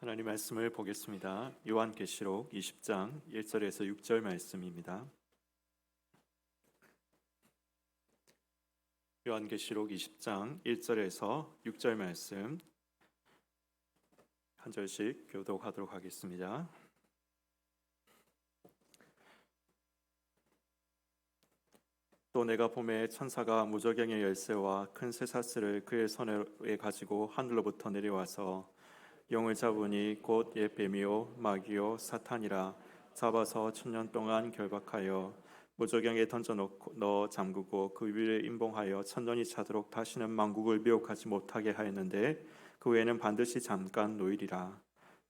하나님 말씀을 보겠습니다. 요한계시록 20장 1절에서 6절 말씀입니다. 요한계시록 20장 1절에서 6절 말씀 한 절씩 교독하도록 하겠습니다. 또 내가 보매 천사가 무저갱의 열쇠와 큰 쇠사슬을 그의 손에 가지고 하늘로부터 내려와서 영을 잡으니 곧 옛 뱀이요 마귀요 사탄이라 잡아서 천년 동안 결박하여 무저갱에 던져 넣어 잠그고 그 위를 임봉하여 천년이 차도록 다시는 만국을 미혹하지 못하게 하였는데 그 외에는 반드시 잠깐 노일이라.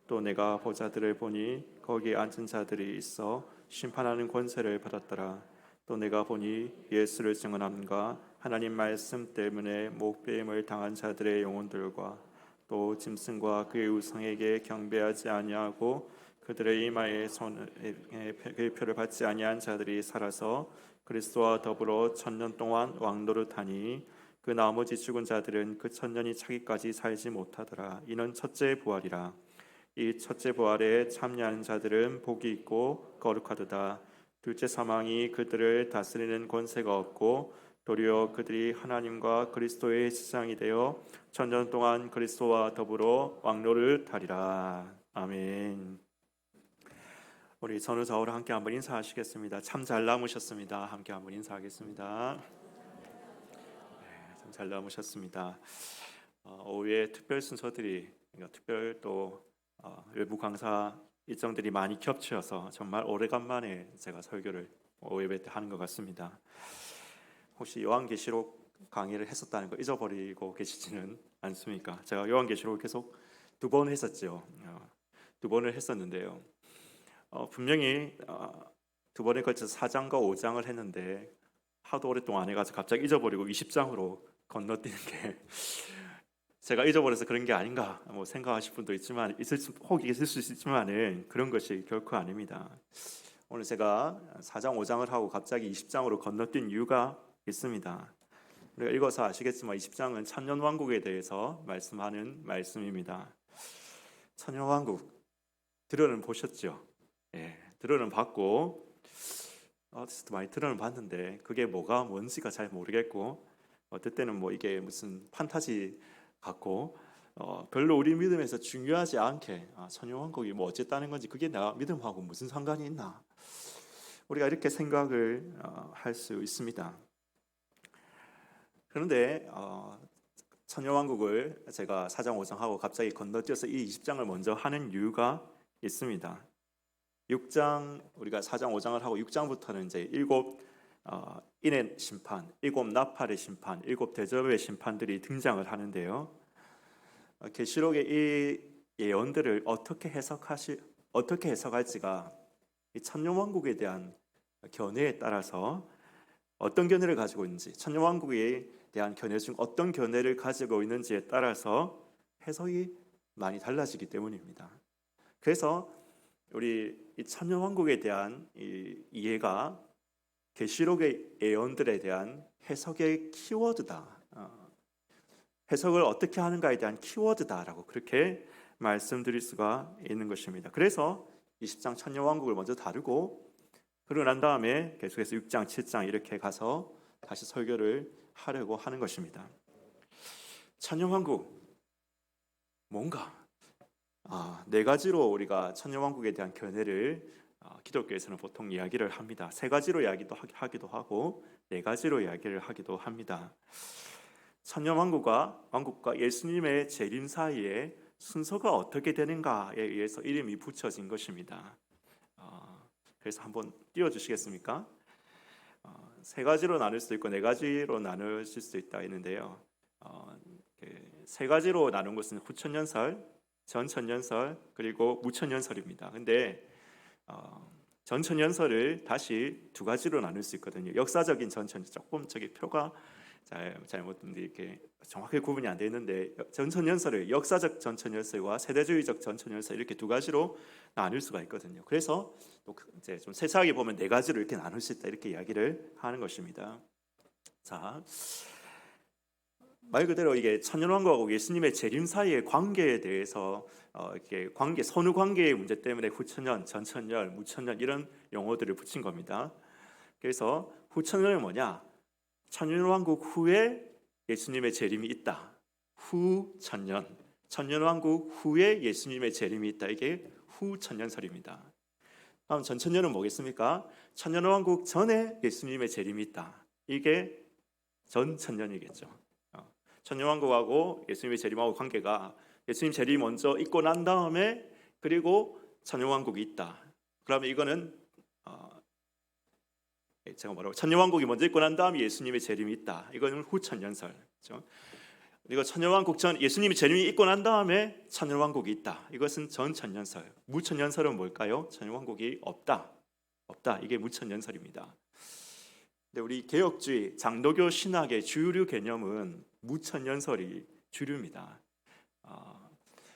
또 내가 보자들을 보니 거기에 앉은 자들이 있어 심판하는 권세를 받았더라. 또 내가 보니 예수를 증언함과 하나님 말씀 때문에 목배임을 당한 자들의 영혼들과 또 짐승과 그의 우상에게 경배하지 아니하고 그들의 이마에 그의 표를 받지 아니한 자들이 살아서 그리스도와 더불어 천년 동안 왕노릇하니 그 나머지 죽은 자들은 그 천년이 차기까지 살지 못하더라. 이는 첫째 부활이라. 이 첫째 부활에 참여하는 자들은 복이 있고 거룩하도다. 둘째 사망이 그들을 다스리는 권세가 없고 도리어 그들이 하나님과 그리스도의 지상이 되어 천년 동안 그리스도와 더불어 왕노릇하리라. 아멘. 우리 전우자우로 함께 한번 인사하시겠습니다. 참 잘 남으셨습니다. 함께 한번 인사하겠습니다. 참 잘 남으셨습니다. 오후에 특별 순서들이 특별 또 외부 강사 일정들이 많이 겹쳐서 정말 오래간만에 제가 설교를 오후 예배 때 하는 것 같습니다. 혹시 요한계시록 강의를 했었다는 거 잊어버리고 계시지는 않습니까? 제가 요한계시록을 계속 두 번 했었죠. 두 번을 했었는데요. 분명히 두 번에 걸쳐서 4장과 5장을 했는데 하도 오랫동안 안 해가지고 갑자기 잊어버리고 20장으로 건너뛰는 게 제가 잊어버려서 그런 게 아닌가 뭐 생각하실 분도 있지만 혹 있을 수 있지만은 그런 것이 결코 아닙니다. 오늘 제가 4장 5장을 하고 갑자기 20장으로 건너뛴 이유가 있습니다. 우리가 읽어서 아시겠지만 20장은 천년왕국에 대해서 말씀하는 말씀입니다. 천년왕국 들어는 보셨죠? 예, 들어는 봤고 어디서도 많이 들어는 봤는데 그게 뭔지가 잘 모르겠고 어떨 때는 뭐 이게 무슨 판타지 같고 별로 우리 믿음에서 중요하지 않게 천년왕국이 뭐 어쨌다는 건지 그게 나 믿음하고 무슨 상관이 있나 우리가 이렇게 생각을 할 수 있습니다. 그런데 천년왕국을 제가 4장 5장하고 갑자기 건너뛰어서 이 20장을 먼저 하는 이유가 있습니다. 6장 우리가 4장 5장을 하고 6장부터는 이제 일곱 인의 심판, 일곱 나팔의 심판, 일곱 대접의 심판들이 등장을 하는데요. 계시록의 이 예언들을 어떻게 해석할지가 이 천년왕국에 대한 견해에 따라서 어떤 견해를 가지고 있는지, 천년왕국에 대한 견해 중 어떤 견해를 가지고 있는지에 따라서 해석이 많이 달라지기 때문입니다. 그래서 우리 이 천년왕국에 대한 이 이해가 계시록의 예언들에 대한 해석의 키워드다. 해석을 어떻게 하는가에 대한 키워드다라고 그렇게 말씀드릴 수가 있는 것입니다. 그래서 20장 천년왕국을 먼저 다루고 그러고 난 다음에 계속해서 6장, 7장 이렇게 가서 다시 설교를 하려고 하는 것입니다. 천년왕국 뭔가? 네 가지로 우리가 천년왕국에 대한 견해를 기독교에서는 보통 이야기를 합니다. 세 가지로 이야기도 하기도 하고 네 가지로 이야기를 하기도 합니다. 천년왕국과 예수님의 재림 사이에 순서가 어떻게 되는가에 의해서 이름이 붙여진 것입니다. 그래서 한번 띄워주시겠습니까? 세 가지로 나눌 수도 있고 네 가지로 나누실 수도 있다 했는데요. 세 가지로 나눈 것은 후천년설, 전천년설 그리고 무천년설입니다. 근데 전천년설을 다시 두 가지로 나눌 수 있거든요. 역사적인 전천년 조금 저기 표가 잘못 이렇게 정확하게 구분이 안 되어 있는데 전천년설을 역사적 전천년설과 세대주의적 전천년설 이렇게 두 가지로 나눌 수가 있거든요. 그래서 또 이제 좀 세세하게 보면 네 가지로 이렇게 나눌 수 있다 이렇게 이야기를 하는 것입니다. 자, 말 그대로 이게 천년왕국하고 예수님의 재림 사이의 관계에 대해서 이렇게 선후 관계의 문제 때문에 후천년, 전천년, 무천년 이런 용어들을 붙인 겁니다. 그래서 후천년은 뭐냐? 천년왕국 후에 예수님의 재림이 있다. 후천년, 천년왕국 후에 예수님의 재림이 있다. 이게 후천년설입니다. 다음 전천년은 뭐겠습니까? 천년왕국 전에 예수님의 재림이 있다. 이게 전천년이겠죠. 천년왕국하고 예수님의 재림하고 관계가 예수님 재림이 먼저 있고 난 다음에 그리고 천년왕국이 있다. 그러면 이거는 제가 뭐라고 천년왕국이 먼저 있고 난 다음에 예수님의 재림이 있다. 이거는 후천년설. 그렇죠? 그리고 천년왕국 전 예수님의 재림이 있고 난 다음에 천년왕국이 있다. 이것은 전천년설. 무천년설은 뭘까요? 천년왕국이 없다. 이게 무천년설입니다. 근데 우리 개혁주의 장로교 신학의 주류 개념은 무천년설이 주류입니다.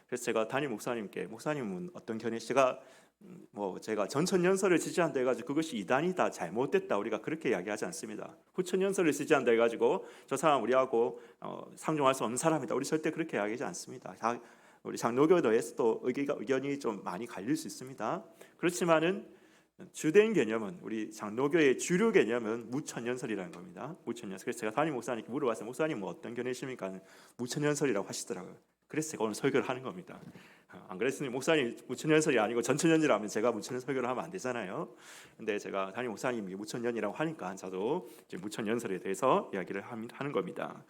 그래서 제가 담임 목사님께 목사님은 어떤 견해? 제가 전천년설을 지지한다 해가지고 그것이 이단이다, 잘못됐다 우리가 그렇게 이야기하지 않습니다. 후천년설을 지지한다 해가지고 저 사람 우리하고 상종할 수 없는 사람이다, 우리 절대 그렇게 이야기하지 않습니다. 우리 장로교 내에서도 의견이 좀 많이 갈릴 수 있습니다. 그렇지만은 주된 개념은 우리 장로교의 주류 개념은 무천년설이라는 겁니다. 무천년설. 그래서 제가 담임 목사님께 물어봤어요. 목사님 뭐 어떤 견해십니까? 무천년설이라고 하시더라고요. 그래서 제가 오늘 설교를 하는 겁니다. 안 그랬으니 목사님 무천년설이 아니고 전천년이라면 제가 무천년 설교를 하면 안 되잖아요. 근데 제가 담임 목사님이 무천년이라고 하니까 저도 이제 무천년설에 대해서 이야기를 하는 겁니다.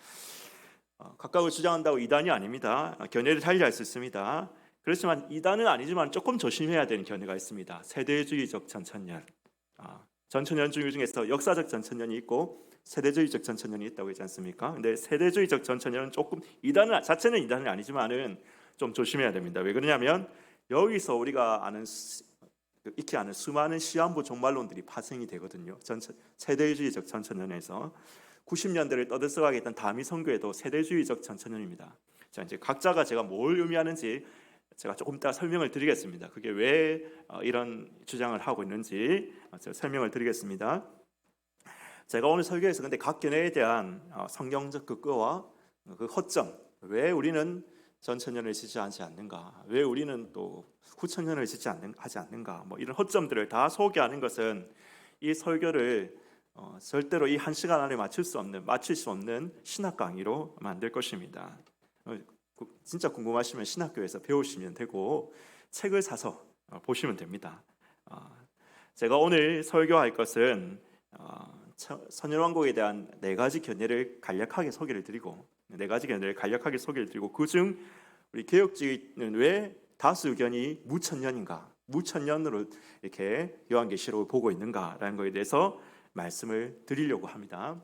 각각을 주장한다고 이단이 아닙니다. 견해를 달리할 수 있습니다. 그렇지만 이단은 아니지만 조금 조심해야 되는 견해가 있습니다. 세대주의적 전천년. 전천년 중에서 역사적 전천년이 있고 세대주의적 전천년이 있다고 했지 않습니까? 근데 세대주의적 전천년은 조금 자체는 이단은 아니지만은 좀 조심해야 됩니다. 왜 그러냐면 여기서 우리가 익히 아는 수많은 시한부 종말론들이 파생이 되거든요. 세대주의적 전천년에서 90년대를 떠들썩하게 했던 다미 선교에도 세대주의적 전천년입니다. 자, 이제 각자가 제가 뭘 의미하는지 제가 조금 이따 설명을 드리겠습니다. 그게 왜 이런 주장을 하고 있는지 제가 설명을 드리겠습니다. 제가 오늘 설교에서 근데 각 견해에 대한 성경적 근거와 그 허점, 왜 우리는 전천년을 지지하지 않는가, 왜 우리는 또 후천년을 지지하지 않는가, 뭐 이런 허점들을 다 소개하는 것은 이 설교를 절대로 이 한 시간 안에 마칠 수 없는 신학 강의로 만들 것입니다. 진짜 궁금하시면 신학교에서 배우시면 되고 책을 사서 보시면 됩니다. 제가 오늘 설교할 것은 천년왕국에 대한 네 가지 견해를 간략하게 소개를 드리고 그중 우리 개혁주의는 왜 다수 의견이 무천년으로 이렇게 요한계시록을 보고 있는가라는 것에 대해서 말씀을 드리려고 합니다.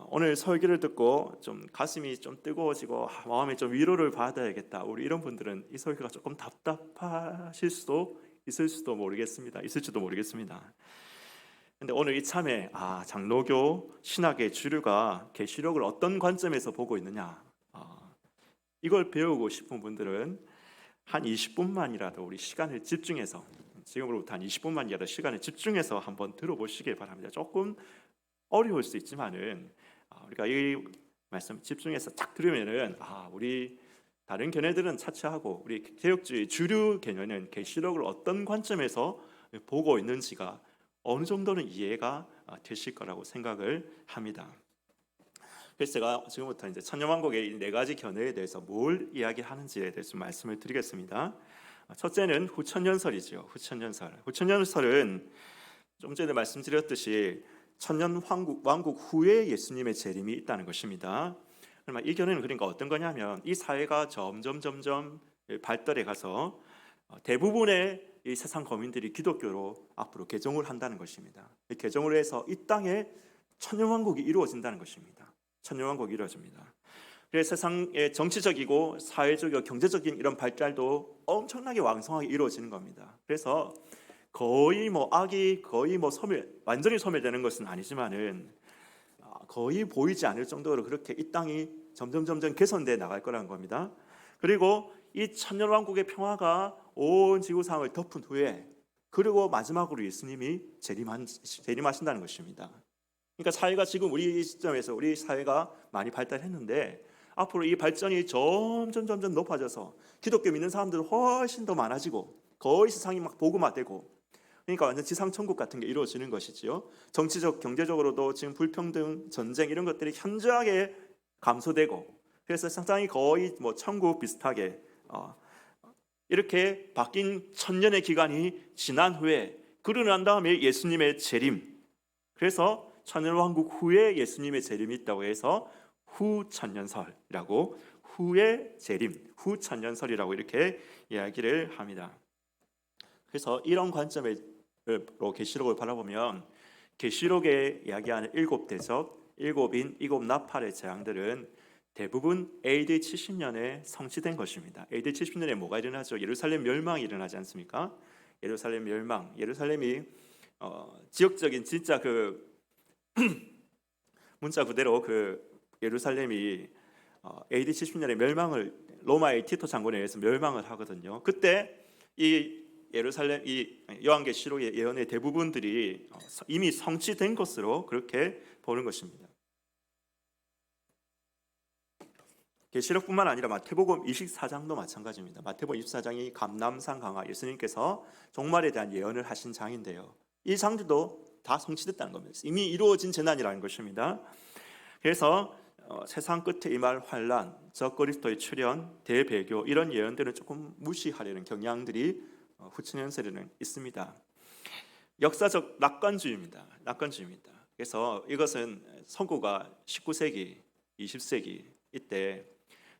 오늘 설교를 듣고 좀 가슴이 좀 뜨거워지고 마음에 좀 위로를 받아야겠다, 우리 이런 분들은 이 설교가 조금 답답하실 수도 있을지도 모르겠습니다. 근데 오늘 이참에 장로교 신학의 주류가 계시록을 어떤 관점에서 보고 있느냐, 이걸 배우고 싶은 분들은 한 20분만이라도 우리 시간을 집중해서, 지금으로부터 한 20분만이라도 시간을 집중해서 한번 들어보시길 바랍니다. 조금 어려울 수 있지만은 우리가 이 말씀 집중해서 딱 들으면은 우리 다른 견해들은 차치하고 우리 개혁주의 주류 견해는 계시록을 어떤 관점에서 보고 있는지가 어느 정도는 이해가 되실 거라고 생각을 합니다. 그래서 제가 지금부터 이제 천년왕국의 네 가지 견해에 대해서 뭘 이야기하는지에 대해서 말씀을 드리겠습니다. 첫째는 후천년설이죠. 후천년설은 좀 전에 말씀드렸듯이 천년왕국 후에 예수님의 재림이 있다는 것입니다. 그러면 이 견해는 그러니까 어떤 거냐면 이 사회가 점점 발달해 가서 대부분의 이 세상 거민들이 기독교로 앞으로 개종을 한다는 것입니다. 개종을 해서 이 땅에 천년왕국이 이루어진다는 것입니다. 천년왕국이 이루어집니다. 그래서 세상의 정치적이고 사회적이고 경제적인 이런 발달도 엄청나게 왕성하게 이루어지는 겁니다. 그래서 악이 완전히 소멸되는 것은 아니지만은 거의 보이지 않을 정도로 그렇게 이 땅이 점점 개선돼 나갈 거라는 겁니다. 그리고 이 천년왕국의 평화가 온 지구상을 덮은 후에 그리고 마지막으로 예수님이 재림하신다는 것입니다. 그러니까 사회가 지금 우리 시점에서 우리 사회가 많이 발달했는데 앞으로 이 발전이 점점 높아져서 기독교 믿는 사람들은 훨씬 더 많아지고 거의 세상이 막 복음화되고, 그러니까 완전 지상 천국 같은 게 이루어지는 것이지요. 정치적, 경제적으로도 지금 불평등, 전쟁 이런 것들이 현저하게 감소되고, 그래서 상당히 거의 뭐 천국 비슷하게 이렇게 바뀐 천년의 기간이 지난 후에, 그러고 난 다음에 예수님의 재림, 그래서 천년왕국 후에 예수님의 재림이 있다고 해서 후천년설이라고, 후의 재림, 후천년설이라고 이렇게 이야기를 합니다. 그래서 이런 관점으로 계시록을 바라보면 계시록에 이야기하는 일곱 대적, 일곱인, 일곱 나팔의 재앙들은 대부분 AD 70년에 성취된 것입니다. AD 70년에 뭐가 일어나죠? 예루살렘 멸망이 일어나지 않습니까? 예루살렘 멸망, 예루살렘이 지역적인 진짜 그 문자 그대로 그 예루살렘이 AD 70년에 멸망을, 로마의 티토 장군에 의해서 멸망을 하거든요. 그때 이 예루살렘, 이 요한계시록의 예언의 대부분들이 이미 성취된 것으로 그렇게 보는 것입니다. 계시록뿐만 아니라 마태복음 24장도 마찬가지입니다. 마태복음 24장이 감람산 강화, 예수님께서 종말에 대한 예언을 하신 장인데요, 이 장들도 다 성취됐다는 겁니다. 이미 이루어진 재난이라는 것입니다. 그래서 세상 끝에 임할 환란, 적그리스도의 출현, 대배교, 이런 예언들은 조금 무시하려는 경향들이 후천년설에는 있습니다. 역사적 낙관주의입니다. 낙관주의입니다. 그래서 이것은 서구가 19세기, 20세기 이때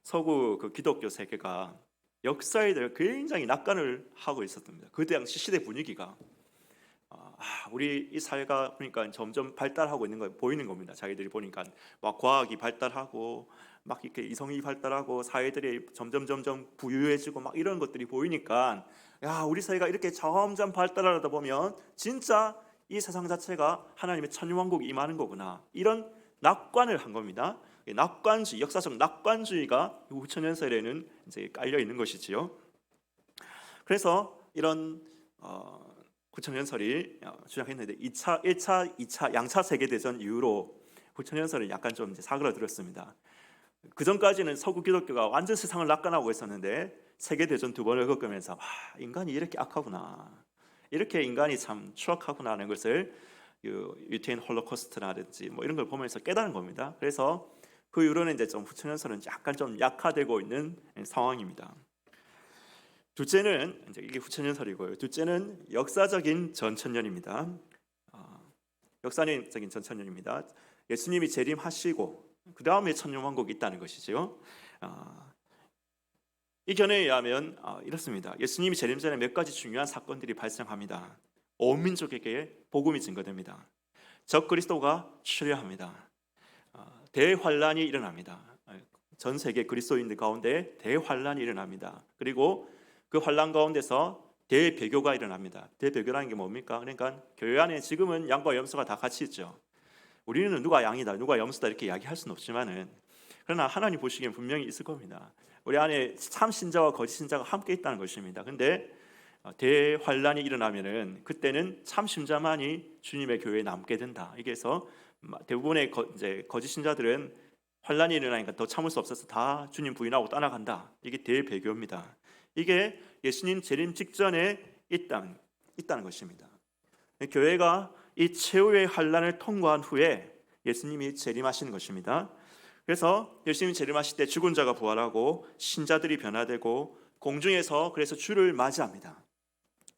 서구 그 기독교 세계가 역사에 대해 굉장히 낙관을 하고 있었습니다. 그 당시 시대 분위기가 우리 이 사회가 그러니까 점점 발달하고 있는 거 보이는 겁니다. 자기들이 보니까 막 과학이 발달하고 막 이렇게 이성이 발달하고 사회들이 점점 부유해지고 막 이런 것들이 보이니까, 야, 우리 사회가 이렇게 점점 발달하다 보면 진짜 이 세상 자체가 하나님의 천년왕국이 임하는 거구나, 이런 낙관을 한 겁니다. 낙관주의, 역사적 낙관주의가 후천년설에는 이제 깔려 있는 것이지요. 그래서 이런 후천년설이 주장했는데 1차, 2차, 양차 세계대전 이후로 후천년설은 약간 좀 이제 사그라들었습니다. 그 전까지는 서구 기독교가 완전 세상을 낙관하고 있었는데 세계대전 두 번을 겪으면서 인간이 이렇게 악하구나, 이렇게 인간이 참 추악하구나 하는 것을 유태인 홀로코스트라든지 뭐 이런 걸 보면서 깨달은 겁니다. 그래서 그 이후로는 이제 좀 후천년설은 약간 좀 약화되고 있는 상황입니다. 둘째는 이제 이게 후천년설이고요. 둘째는 역사적인 전천년입니다. 역사적인 전천년입니다. 예수님이 재림하시고 그 다음에 천년왕국이 있다는 것이죠. 이 견해에 의하면 이렇습니다. 예수님이 재림 전에 몇 가지 중요한 사건들이 발생합니다. 온 민족에게 복음이 증거됩니다. 적그리스도가 출현합니다. 대환란이 일어납니다. 전 세계 그리스도인들 가운데 대환란이 일어납니다. 그리고 그 환란 가운데서 대배교가 일어납니다. 대배교라는 게 뭡니까? 그러니까 교회 안에 지금은 양과 염소가 다 같이 있죠. 우리는 누가 양이다, 누가 염소다 이렇게 이야기할 수는 없지만은, 그러나 하나님 보시기엔 분명히 있을 겁니다. 우리 안에 참 신자와 거짓 신자가 함께 있다는 것입니다. 근데 대환란이 일어나면은 그때는 참 신자만이 주님의 교회에 남게 된다. 이게서 대부분의 이제 거짓 신자들은 환란이 일어나니까 더 참을 수 없어서 다 주님 부인하고 떠나간다. 이게 대배교입니다. 이게 예수님 재림 직전에 있다는 것입니다. 교회가 이 최후의 환란을 통과한 후에 예수님이 재림하시는 것입니다. 그래서 예수님이 재림하실 때 죽은 자가 부활하고 신자들이 변화되고 공중에서 그래서 주를 맞이합니다.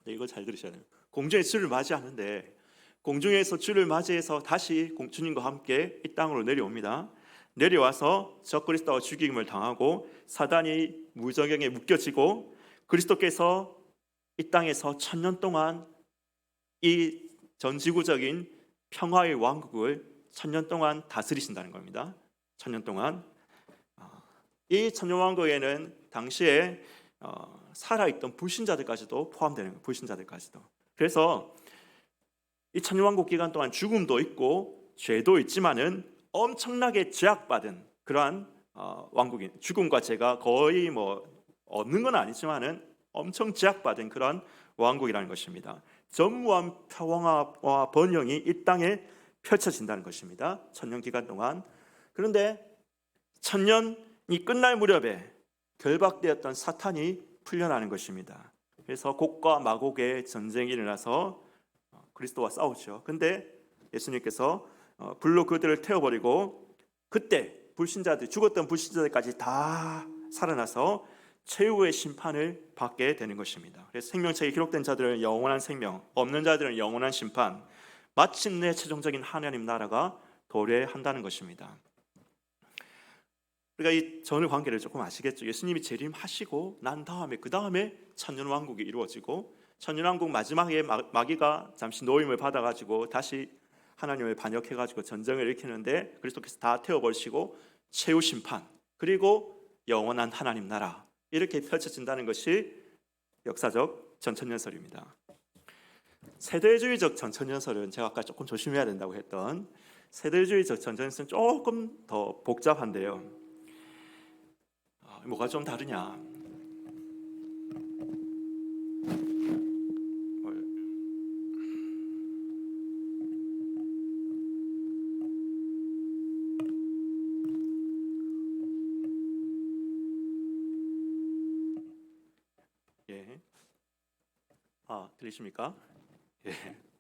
이거 잘 들으셔야 돼요. 공중에서 주를 맞이하는데 공중에서 주를 맞이해서 다시 주님과 함께 이 땅으로 내려옵니다. 내려와서 적그리스도와 죽임을 당하고 사단이 무저경에 묶여지고 그리스도께서 이 땅에서 1000년 동안 이 전지구적인 평화의 왕국을 1000년 동안 다스리신다는 겁니다. 1000년 동안. 이 천년왕국에는 당시에 살아있던 불신자들까지도 포함되는 거예요. 불신자들까지도. 그래서 이 천년왕국 기간 동안 죽음도 있고 죄도 있지만은 엄청나게 제약받은 그러한 왕국인, 죽음과 죄가 거의 뭐 없는 건 아니지만은 엄청 제약받은 그런 왕국이라는 것입니다. 전무한 평화와 번영이 이 땅에 펼쳐진다는 것입니다. 천년 기간 동안. 그런데 천년이 끝날 무렵에 결박되었던 사탄이 풀려나는 것입니다. 그래서 곡과 마곡의 전쟁이 일어나서 그리스도와 싸우죠. 근데 예수님께서 불로 그들을 태워버리고 그때 불신자들, 죽었던 불신자들까지 다 살아나서 최후의 심판을 받게 되는 것입니다. 그래서 생명책에 기록된 자들은 영원한 생명, 없는 자들은 영원한 심판, 마침내 최종적인 하나님 나라가 도래한다는 것입니다. 우리가 이 전후 관계를 조금 아시겠죠? 예수님이 재림하시고 난 다음에 그 다음에 천년왕국이 이루어지고 천년왕국 마지막에 마귀가 잠시 노임을 받아가지고 다시 하나님을 반역해가지고 전쟁을 일으키는데 그리스도께서 다 태워버리시고 최후 심판 그리고 영원한 하나님 나라 이렇게 펼쳐진다는 것이 역사적 전천년설입니다. 세대주의적 전천년설은 제가 아까 조금 조심해야 된다고 했던 세대주의적 전천년설은 조금 더 복잡한데요. 뭐가 좀 다르냐? 예. 들리십니까? 예.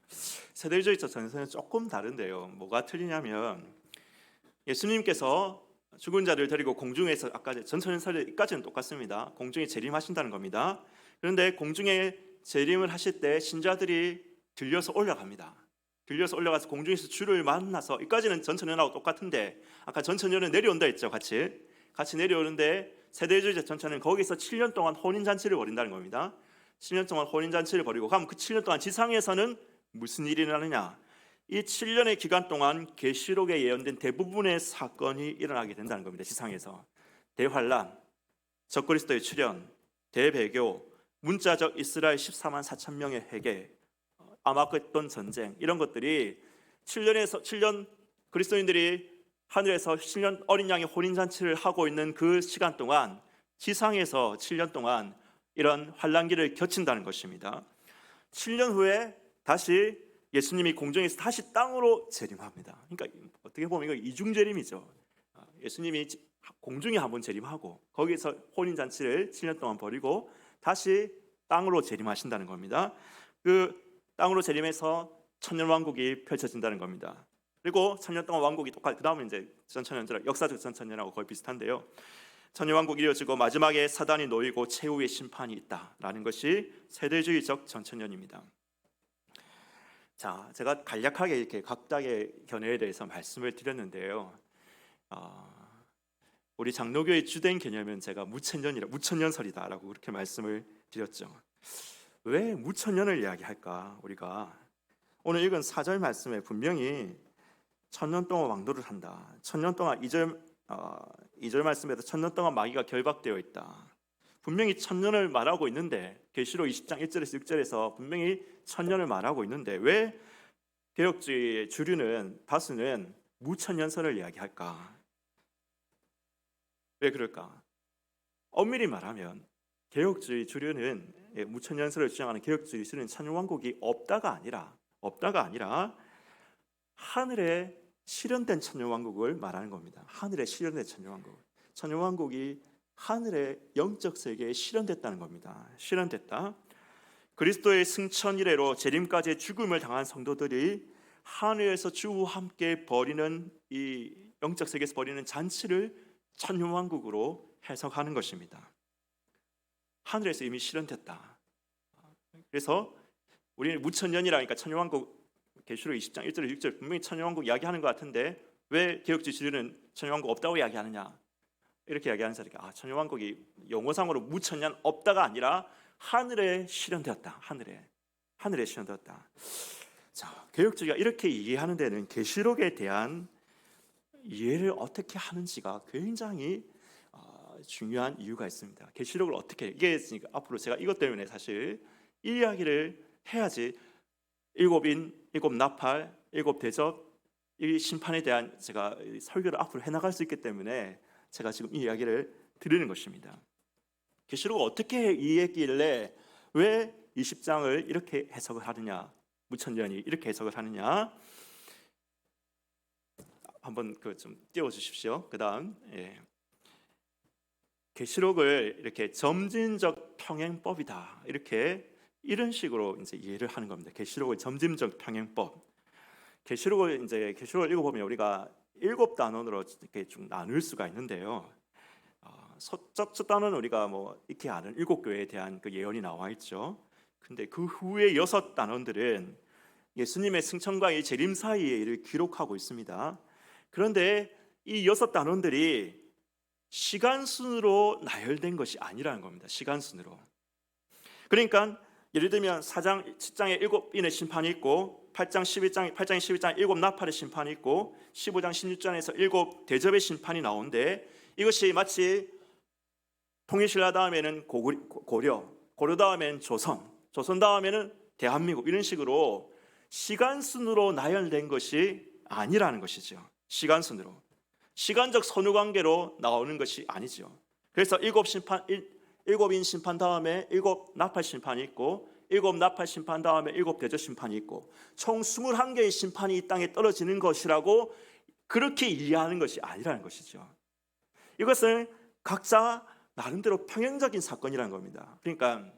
세대주의적 전선은 조금 다른데요. 뭐가 틀리냐면 예수님께서 죽은 자를 데리고 공중에서 아까 전천년설까지는 똑같습니다. 공중에 재림하신다는 겁니다. 그런데 공중에 재림을 하실 때 신자들이 들려서 올라갑니다. 들려서 올라가서 공중에서 주를 만나서 이까지는 전천년하고 똑같은데 아까 전천년은 내려온다 했죠. 같이 내려오는데 세대주의적 전천은 거기서 7년 동안 혼인잔치를 벌인다는 겁니다. 7년 동안 혼인잔치를 벌이고 그럼 그 7년 동안 지상에서는 무슨 일이 일어나느냐? 이 7년의 기간 동안 계시록에 예언된 대부분의 사건이 일어나게 된다는 겁니다. 지상에서 대환란, 적그리스도의 출현, 대배교, 문자적 이스라엘 14만 4천 명의 회개, 아마겟돈 전쟁 이런 것들이 7년 그리스도인들이 하늘에서 7년 어린 양의 혼인잔치를 하고 있는 그 시간 동안 지상에서 7년 동안 이런 환란기를 겨친다는 것입니다. 7년 후에 다시 예수님이 공중에서 다시 땅으로 재림합니다. 그러니까 어떻게 보면 이거 이중재림이죠. 예수님이 공중에 한번 재림하고 거기서 혼인잔치를 7년 동안 벌이고 다시 땅으로 재림하신다는 겁니다. 그 땅으로 재림해서 천년왕국이 펼쳐진다는 겁니다. 그리고 천년 동안 왕국이 똑같이 그 다음은 이제 전천년절 역사적 전천년하고 거의 비슷한데요. 천년왕국이 이루어지고 마지막에 사단이 놓이고 최후의 심판이 있다라는 것이 세대주의적 전천년입니다. 자, 제가 간략하게 이렇게 각각의 견해에 대해서 말씀을 드렸는데요. 우리 장로교의 주된 개념은 제가 무천년설이다라고 그렇게 말씀을 드렸죠. 왜 무천년을 이야기할까? 우리가 오늘 읽은 4절 말씀에 분명히 천년 동안 왕도를 한다. 천년 동안 2절 말씀에도 천년 동안 마귀가 결박되어 있다. 분명히 천년을 말하고 있는데 계시록 20장 1절에서 6절에서 분명히 천년을 말하고 있는데 왜 개혁주의의 주류는 다수는 무천년설을 이야기할까? 왜 그럴까? 엄밀히 말하면 개혁주의 주류는 무천년설을 주장하는 개혁주의 주류는 천년왕국이 없다가 아니라 하늘에 실현된 천년왕국을 말하는 겁니다. 하늘에 실현된 천년왕국. 천년왕국이 하늘의 영적 세계에 실현됐다는 겁니다. 실현됐다. 그리스도의 승천 이래로 재림까지의 죽음을 당한 성도들이 하늘에서 주와 함께 벌이는 이 영적 세계에서 벌이는 잔치를 천년왕국으로 해석하는 것입니다. 하늘에서 이미 실현됐다. 그래서 우리는 무천년이라니까 천년왕국 계시록 20장 1절 6절 분명히 천년왕국 이야기하는 것 같은데 왜 개혁주의는 천년왕국 없다고 이야기하느냐? 이렇게 이야기하는 사람이 천년왕국이 용어상으로 무천년 없다가 아니라 하늘에 실현되었다. 하늘에 실현되었다. 자, 개혁주의가 이렇게 이해하는 데는 계시록에 대한 이해를 어떻게 하는지가 굉장히 중요한 이유가 있습니다. 계시록을 어떻게 이게 앞으로 제가 이것 때문에 사실 이 이야기를 해야지 일곱인, 일곱 나팔, 일곱 대접 이 심판에 대한 제가 설교를 앞으로 해나갈 수 있기 때문에 제가 지금 이 이야기를 드리는 것입니다. 계시록을 어떻게 이해했길래 왜 20장을 이렇게 해석을 하느냐, 무천년이 이렇게 해석을 하느냐? 한번 그 좀 띄워 주십시오. 그다음 계시록을 이렇게 점진적 평행법이다. 이런 식으로 이제 이해를 하는 겁니다. 계시록의 점진적 평행법. 계시록을 읽어보면 우리가 7단원으로 이렇게 좀 나눌 수가 있는데요. 첫 단원은 우리가 뭐 익히 아는 7교회에 대한 그 예언이 나와 있죠. 근데 그 후에 6단원들은 예수님의 승천과 이 재림 사이의 일을 기록하고 있습니다. 그런데 이 6단원들이 시간순으로 나열된 것이 아니라는 겁니다. 시간순으로. 그러니까 예를 들면 4장 10장에 7인의 심판이 있고 8장 12장에 7 나팔의 심판이 있고 15장 16장에서 7 대접의 심판이 나오는데 이것이 마치 통일신라 다음에는 고려 다음에는 조선 다음에는 대한민국 이런 식으로 시간순으로 나열된 것이 아니라는 것이죠. 시간적 선후관계로 나오는 것이 아니죠. 그래서 7인 심판 다음에 7 나팔 심판이 있고 7 나팔 심판 다음에 7 대접 심판이 있고 총 21개의 심판이 이 땅에 떨어지는 것이라고 그렇게 이해하는 것이 아니라는 것이죠. 이것은 각자 나름대로 평행적인 사건이라는 겁니다. 그러니까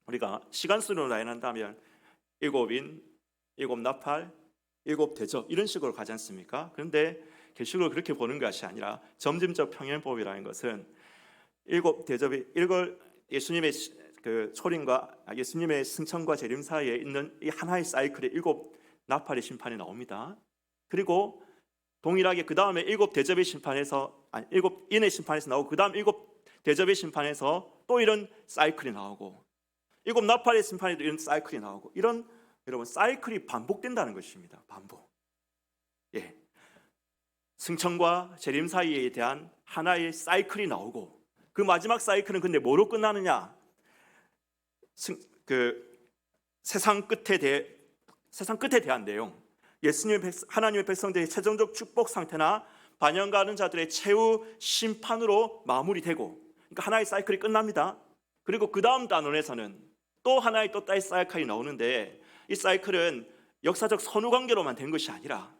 우리가 시간순으로 나열한다면 7인, 7 나팔, 7 대접 이런 식으로 가지 않습니까? 그런데 계시록을 그렇게 보는 것이 아니라 점진적 평행법이라는 것은 7 대접이 이걸 예수님의 그 초림과 예수님의 승천과 재림 사이에 있는 이 하나의 사이클에 7 나팔의 심판이 나옵니다. 그리고 동일하게 그 다음에 7 대접의 심판에서 7 인의 심판에서 나오고 그 다음 7 대접의 심판에서 또 이런 사이클이 나오고 7 나팔의 심판에도 이런 사이클이 나오고 이런 여러분 사이클이 반복된다는 것입니다. 반복. 승천과 재림 사이에 대한 하나의 사이클이 나오고 그 마지막 사이클은 근데 뭐로 끝나느냐? 세상 끝에 대한 내용. 하나님의 백성들의 최종적 축복 상태나 반영가는 자들의 최후 심판으로 마무리되고 그러니까 하나의 사이클이 끝납니다. 그리고 그 다음 단원에서는 또 하나의 또 다른 사이클이 나오는데 이 사이클은 역사적 선후관계로만 된 것이 아니라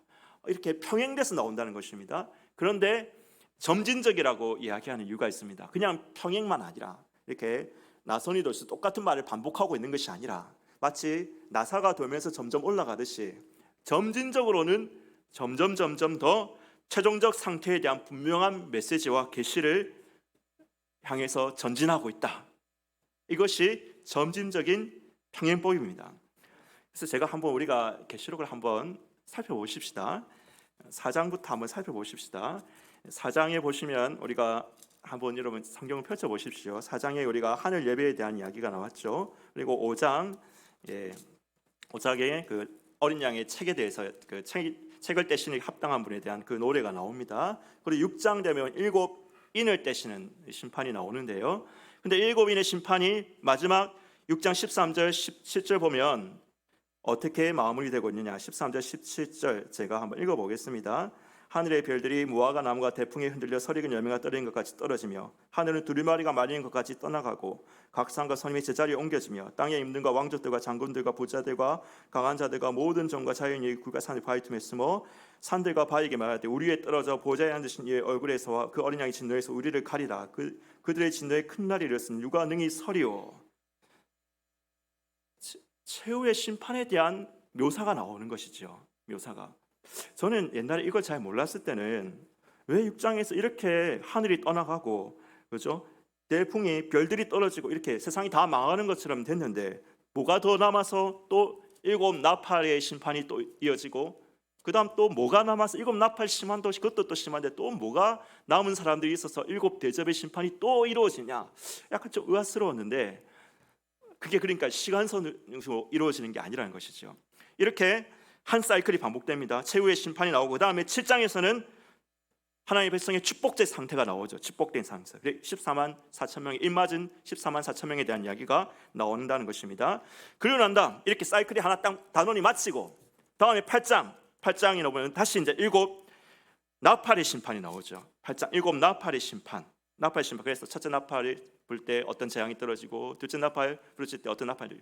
이렇게 평행돼서 나온다는 것입니다. 그런데 점진적이라고 이야기하는 이유가 있습니다. 그냥 평행만 아니라 이렇게 나선이 돌수 똑같은 말을 반복하고 있는 것이 아니라 마치 나사가 돌면서 점점 올라가듯이 점진적으로는 점점 더 최종적 상태에 대한 분명한 메시지와 계시를 향해서 전진하고 있다. 이것이 점진적인 평행법입니다. 그래서 제가 우리가 계시록을 한번 살펴보십시다. 4장부터 한번 살펴보십시다. 4장에 보시면 우리가 한번 여러분 성경을 펼쳐 보십시오. 4장에 우리가 하늘 예배에 대한 이야기가 나왔죠. 그리고 5장에 그 어린 양의 책에 대해서 그 책을 떼시는 합당한 분에 대한 그 노래가 나옵니다. 그리고 6장 되면 7 인을 떼시는 심판이 나오는데요. 근데 7 인의 심판이 마지막 6장 13절 17절 보면 어떻게 마무리되고 있느냐. 13절 17절 제가 한번 읽어보겠습니다. 하늘의 별들이 무화과 나무가 대풍에 흔들려 설익은 열매가 떨어진 것 같이 떨어지며 하늘은 두루마리가 말리는 것 같이 떠나가고 각 산과 선임이 제자리에 옮겨지며 땅의 임금과 왕족들과 장군들과 부자들과 강한 자들과 모든 종과 자연이 굴과 산을 바위 틈에 숨어 산들과 바위에게 말하되 우리 위에 떨어져 보좌에 앉으신 이의 얼굴에서와 그 어린 양의 진노에서 우리를 가리라. 그들의 진노에 큰 날이 이르렀으니 누가 능히 서리오. 최후의 심판에 대한 묘사가 나오는 것이죠. 묘사가. 저는 옛날에 이걸 잘 몰랐을 때는 왜 6장에서 이렇게 하늘이 떠나가고 그죠? 대풍이 별들이 떨어지고 이렇게 세상이 다 망하는 것처럼 됐는데 뭐가 더 남아서 또 7 나팔의 심판이 또 이어지고 그 다음 또 뭐가 남아서 7 나팔 심한도 그것도 또 심한데 또 뭐가 남은 사람들이 있어서 7 대접의 심판이 또 이루어지냐. 약간 좀 의아스러웠는데 그게 그러니까 시간선으로 이루어지는 게 아니라는 것이죠. 이렇게 한 사이클이 반복됩니다. 최후의 심판이 나오고 그 다음에 7장에서는 하나님의 백성의 축복된 상태가 나오죠. 축복된 상태. 14만 4천 명의 입맞은 14만 4천 명에 대한 이야기가 나온다는 것입니다. 그러고 난 다음 이렇게 사이클이 하나 단원이 마치고 다음에 8장에 보면 다시 이제 7 나팔의 심판이 나오죠. 8장 7 나팔의 심판. 그래서 첫째 나팔을 불 때 어떤 재앙이 떨어지고 둘째 나팔 부르실 때 어떤 나팔이.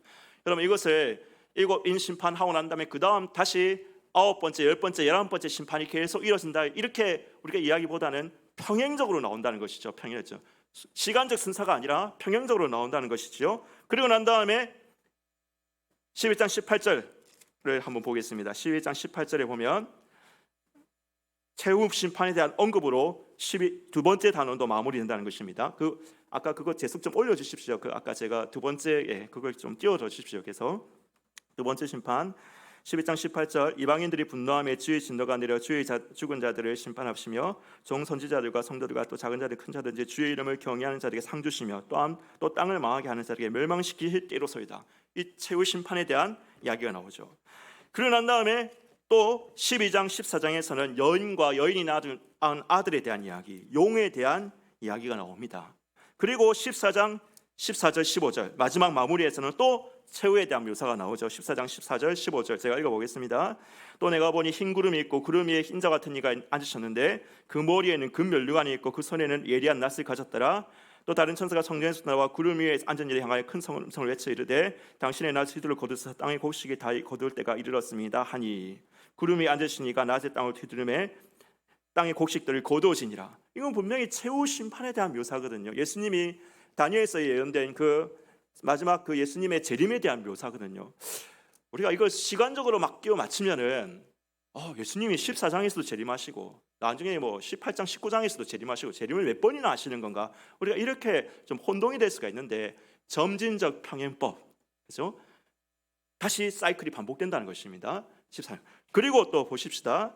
여러분 이것을 7인 심판하고 난 다음에 그 다음 다시 9번째, 10번째, 11번째 심판이 계속 이뤄진다. 이렇게 우리가 이야기보다는 평행적으로 나온다는 것이죠. 평행적. 시간적 순서가 아니라 평행적으로 나온다는 것이죠. 그리고 난 다음에 11장 18절을 한번 보겠습니다. 11장 18절에 보면 최후 심판에 대한 언급으로 두 번째 단원도 마무리된다는 것입니다. 아까 그거 재석 좀 올려주십시오. 아까 제가 두 번째 그걸 좀 띄워줘 주십시오. 그래서 두 번째 심판 11장 18절 이방인들이 분노하며 주의 진노가 내려 주의 죽은 자들을 심판하시며 종 선지자들과 성도들과 또 작은 자들 큰 자든지 주의 이름을 경외하는 자들에게 상 주시며 또한 또 땅을 망하게 하는 자들에게 멸망시키실 때로소이다. 이 최후 심판에 대한 이야기가 나오죠. 그러고 난 다음에 또 12장 14장에서는 여인과 여인이 낳은 아들에 대한 이야기, 용에 대한 이야기가 나옵니다. 그리고 14장 14절 15절 마지막 마무리에서는 또 최후에 대한 묘사가 나오죠. 14장 14절 15절 제가 읽어보겠습니다. 또 내가 보니 흰 구름이 있고 구름 위에 흰자 같은 이가 앉으셨는데 그 머리에는 금 면류관이 있고 그 손에는 예리한 낫을 가졌더라. 또 다른 천사가 성전에서 나와 구름 위에 앉은 이를 향하여 큰 성을 외쳐 이르되 당신의 낫 휘두를 거두사 땅의 곡식이 다 거둘 때가 이르렀습니다 하니 구름 위에 앉으시니가 낮에 땅을 휘두르매 땅의 곡식들을 거두어지니라. 이건 분명히 최후 심판에 대한 묘사거든요. 예수님이 다니엘서에 예언된 그 마지막 그 예수님의 재림에 대한 묘사거든요. 우리가 이걸 시간적으로 막 끼워 맞추면은 예수님이 14장에서도 재림하시고 나중에 뭐 18장 19장에서도 재림하시고 재림을 몇 번이나 하시는 건가? 우리가 이렇게 좀 혼동이 될 수가 있는데 점진적 평행법, 그렇죠? 다시 사이클이 반복된다는 것입니다. 14장. 그리고 또 보십시다.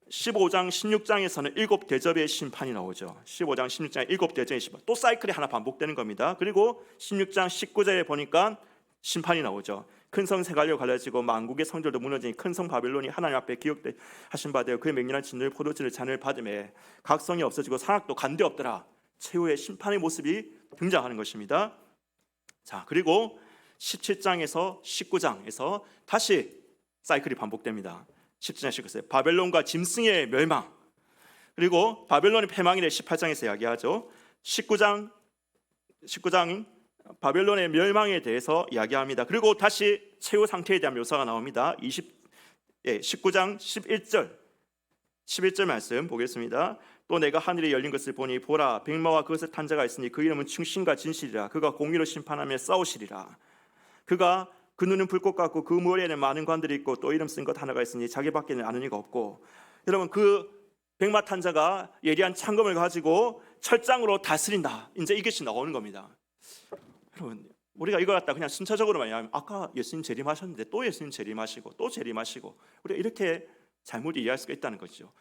15장 16장에서는 7 대접의 심판이 나오죠. 15장 16장에 7 대접의 심판, 또 사이클이 하나 반복되는 겁니다. 그리고 16장 19절에 보니까 심판이 나오죠. 큰 성 세갈려 갈라지고 만국의 성들도 무너지니 큰 성 바벨론이 하나님 앞에 기억하신 바 되어 그의 맹렬한 진노의 포도주를 잔을 받음에 각 성이 없어지고 산악도 간데 없더라. 최후의 심판의 모습이 등장하는 것입니다. 자, 그리고 17장에서 19장에서 다시 사이클이 반복됩니다. 17장 19절 바벨론과 짐승의 멸망, 그리고 바벨론의 패망이래 18장에서 이야기하죠. 19장 바벨론의 멸망에 대해서 이야기합니다. 그리고 다시 최후 상태에 대한 묘사가 나옵니다. 19장 11절 말씀 보겠습니다. 또 내가 하늘이 열린 것을 보니 보라 백마와 그것을 탄 자가 있으니 그 이름은 충신과 진실이라. 그가 공의로 심판하며 싸우시리라. 그 눈은 불꽃 같고 그 머리에는 많은 관들이 있고 또 이름 쓴 것 하나가 있으니 자기밖에는 아는 이가 없고. 여러분, 그 백마 탄 자가 예리한 창검을 가지고 철장으로 다스린다. 이제 이것이 나오는 겁니다. 여러분, 우리가 이거 갖다 그냥 순차적으로만 이야기하면 아까 예수님 재림하셨는데 또 예수님 재림하시고 또 재림하시고, 우리가 이렇게 잘못 이해할 수가 있다는 거죠.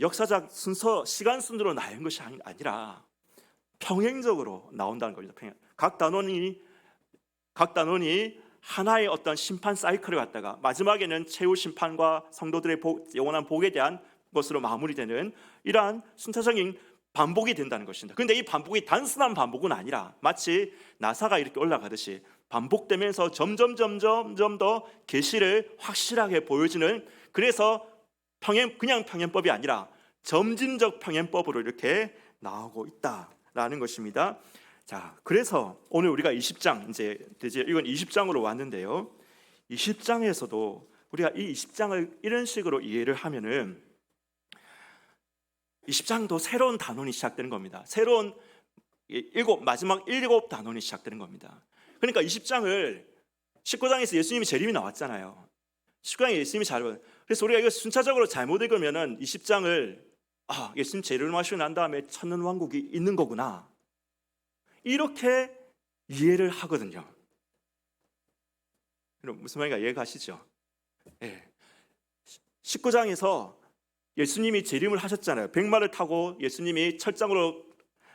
역사적 순서, 시간 순으로 나온 것이 아니라 평행적으로 나온다는 겁니다. 각 단원이 하나의 어떤 심판 사이클을 갖다가 마지막에는 최후 심판과 성도들의 영원한 복에 대한 것으로 마무리되는 이러한 순차적인 반복이 된다는 것입니다. 그런데 이 반복이 단순한 반복은 아니라 마치 나사가 이렇게 올라가듯이 반복되면서 점점 더 계시를 확실하게 보여주는, 그래서 그냥 평행법이 아니라 점진적 평행법으로 이렇게 나오고 있다라는 것입니다. 자, 그래서 오늘 우리가 20장 이제 이건 20장으로 왔는데요. 20장에서도 우리가 이 20장을 이런 식으로 이해를 하면은 20장도 새로운 단원이 시작되는 겁니다. 새로운 마지막 7 단원이 시작되는 겁니다. 그러니까 20장을 19장에서 예수님이 재림이 나왔잖아요. 19장에 예수님이 그래서 우리가 이거 순차적으로 잘못 읽으면은 20장을 예수님 재림하시고 난 다음에 천년 왕국이 있는 거구나, 이렇게 이해를 하거든요. 그럼 무슨 말인가 이해가시죠? 19장에서 예수님이 재림을 하셨잖아요. 백마를 타고 예수님이 철장으로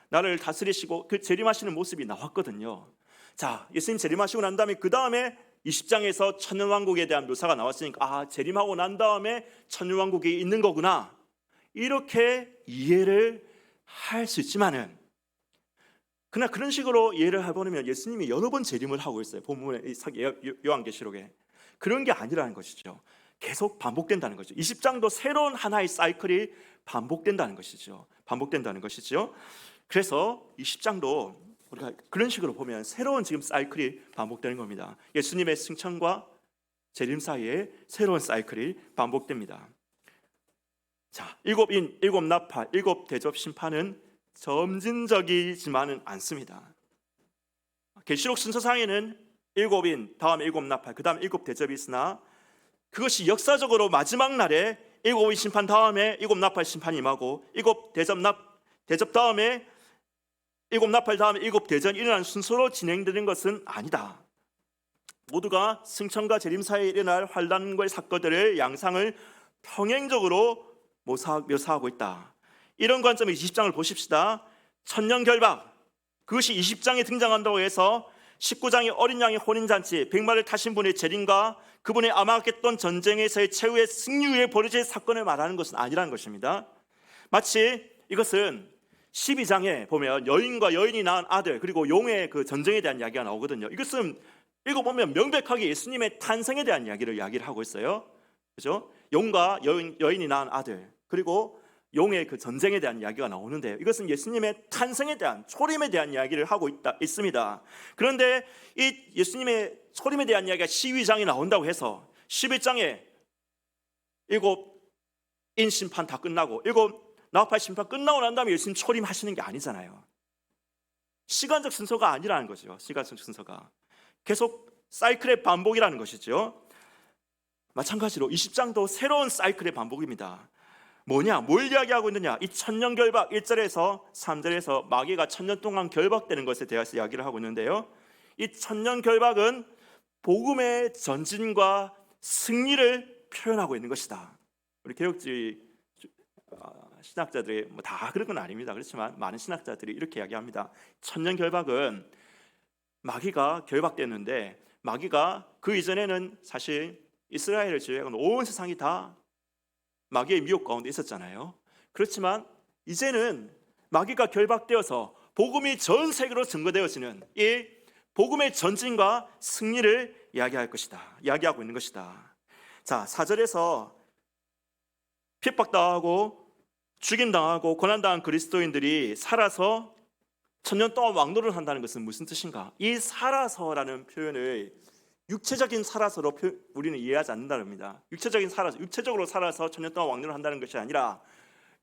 나를 다스리시고 그 재림하시는 모습이 나왔거든요. 자, 예수님 재림하시고 난 다음에 그 다음에 20장에서 천년왕국에 대한 묘사가 나왔으니까 재림하고 난 다음에 천년왕국이 있는 거구나, 이렇게 이해를 할 수 있지만은, 그러나 그런 식으로 이해를 해보면 예수님이 여러 번 재림을 하고 있어요. 본문의 요한계시록에. 그런 게 아니라는 것이죠. 계속 반복된다는 거죠. 20장도 새로운 하나의 사이클이 반복된다는 것이죠. 그래서 20장도 우리가 그런 식으로 보면 새로운 지금 사이클이 반복되는 겁니다. 예수님의 승천과 재림 사이에 새로운 사이클이 반복됩니다. 자, 일곱 인, 일곱 나팔, 일곱 대접 심판은 점진적이지만은 않습니다. 계시록 순서상에는 일곱 인, 다음 일곱 나팔, 그 다음 일곱 대접이 있으나 그것이 역사적으로 마지막 날에 일곱 인 심판 다음에 일곱 나팔 심판이 임하고 일곱 대접 다음에 일곱 나팔 다음에 일곱 대전이 일어나는 순서로 진행되는 것은 아니다. 모두가 승천과 재림 사이에 일어날 환란과의 사건들의 양상을 평행적으로 묘사하고 있다. 이런 관점에서 20장을 보십시다. 천년 결박, 그것이 20장에 등장한다고 해서 19장의 어린 양의 혼인잔치, 백마를 타신 분의 재림과 그분의 암흑했던 전쟁에서의 최후의 승리 후에 벌어질 사건을 말하는 것은 아니라는 것입니다. 마치 이것은 12장에 보면 여인과 여인이 낳은 아들, 그리고 용의 그 전쟁에 대한 이야기가 나오거든요. 이것은 읽어보면 명백하게 예수님의 탄생에 대한 이야기를 하고 있어요. 그죠? 용과 여인이 낳은 아들, 그리고 용의 그 전쟁에 대한 이야기가 나오는데요. 이것은 예수님의 탄생에 대한, 초림에 대한 이야기를 하고 있습니다. 그런데 이 예수님의 초림에 대한 이야기가 12장에 나온다고 해서 11장에 일곱 인 심판 다 끝나고 일곱 나팔 심판 끝나고 난 다음에 예수님 초림하시는 게 아니잖아요. 시간적 순서가 아니라는 거죠. 시간적 순서가 계속 사이클의 반복이라는 것이죠. 마찬가지로 20장도 새로운 사이클의 반복입니다. 뭐냐? 뭘 이야기하고 있느냐? 이 천년 결박 1절에서 3절에서 마귀가 천년 동안 결박되는 것에 대해서 이야기를 하고 있는데요. 이 천년 결박은 복음의 전진과 승리를 표현하고 있는 것이다. 우리 개혁주의 신학자들이 다 그런 건 아닙니다. 그렇지만 많은 신학자들이 이렇게 이야기합니다. 천년 결박은 마귀가 결박됐는데, 마귀가 그 이전에는 사실 이스라엘을 제외하고는 온 세상이 다 마귀의 미혹 가운데 있었잖아요. 그렇지만 이제는 마귀가 결박되어서 복음이 전 세계로 증거되어지는 이 복음의 전진과 승리를 이야기하고 있는 것이다. 자, 4절에서 핍박당하고 죽임당하고 고난당한 그리스도인들이 살아서 천년 동안 왕노를 한다는 것은 무슨 뜻인가? 이 살아서라는 표현을 육체적인 살아서로 우리는 이해하지 않는다는 겁니다. 육체적으로 살아서 천년 동안 왕노를 한다는 것이 아니라